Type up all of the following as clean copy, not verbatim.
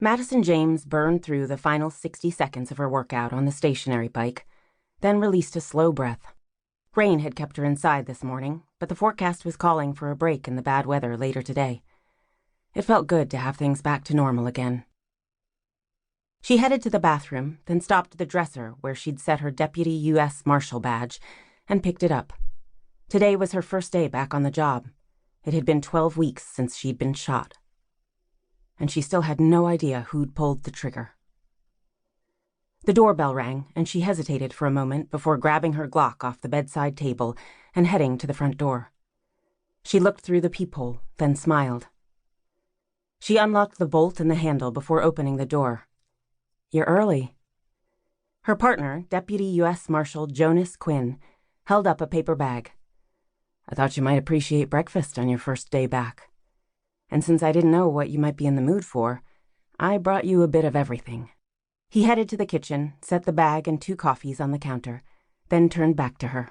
Madison James burned through the final 60 seconds of her workout on the stationary bike, then released a slow breath. Rain had kept her inside this morning, but the forecast was calling for a break in the bad weather later today. It felt good to have things back to normal again. She headed to the bathroom, then stopped at the dresser where she'd set her Deputy U.S. Marshal badge and picked it up. Today was her first day back on the job. It had been 12 weeks since she'd been shot. And she still had no idea who'd pulled the trigger. The doorbell rang, and she hesitated for a moment before grabbing her Glock off the bedside table and heading to the front door. She looked through the peephole, then smiled. She unlocked the bolt and the handle before opening the door. "You're early." Her partner, Deputy U.S. Marshal Jonas Quinn, held up a paper bag. "I thought you might appreciate breakfast on your first day back. And since I didn't know what you might be in the mood for, I brought you a bit of everything." He headed to the kitchen, set the bag and 2 coffees on the counter, then turned back to her.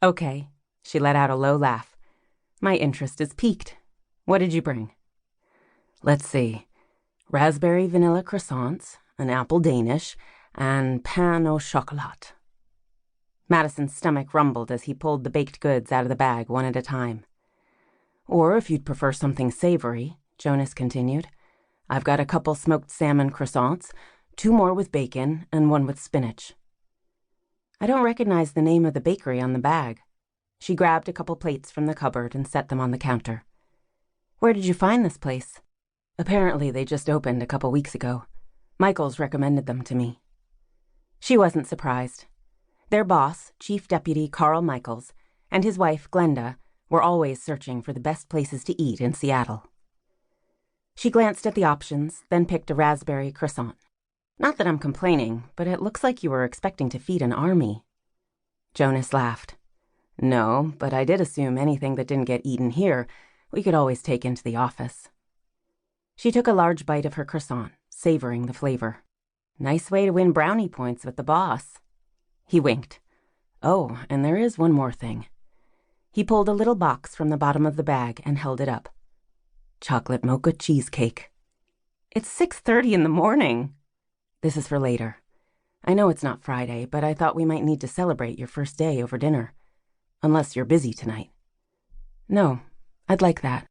"Okay," she let out a low laugh. "My interest is piqued. What did you bring?" "Let's see. Raspberry vanilla croissants, an apple Danish, and pain au chocolat." Madison's stomach rumbled as he pulled the baked goods out of the bag one at a time. "Or if you'd prefer something savory," Jonas continued, "I've got a couple smoked salmon croissants, 2 more with bacon, and 1 with spinach." "I don't recognize the name of the bakery on the bag." She grabbed a couple plates from the cupboard and set them on the counter. "Where did you find this place?" "Apparently they just opened a couple weeks ago. Michaels recommended them to me." She wasn't surprised. Their boss, Chief Deputy Carl Michaels, and his wife, Glenda, were always searching for the best places to eat in Seattle. She glanced at the options, then picked a raspberry croissant. "Not that I'm complaining, but it looks like you were expecting to feed an army." Jonas laughed. "No, but I did assume anything that didn't get eaten here, we could always take into the office." She took a large bite of her croissant, savoring the flavor. "Nice way to win brownie points with the boss." He winked. "Oh, and there is one more thing." He pulled a little box from the bottom of the bag and held it up. "Chocolate mocha cheesecake." "It's 6:30 in the morning." "This is for later. I know it's not Friday, but I thought we might need to celebrate your first day over dinner. Unless you're busy tonight." "No, I'd like that."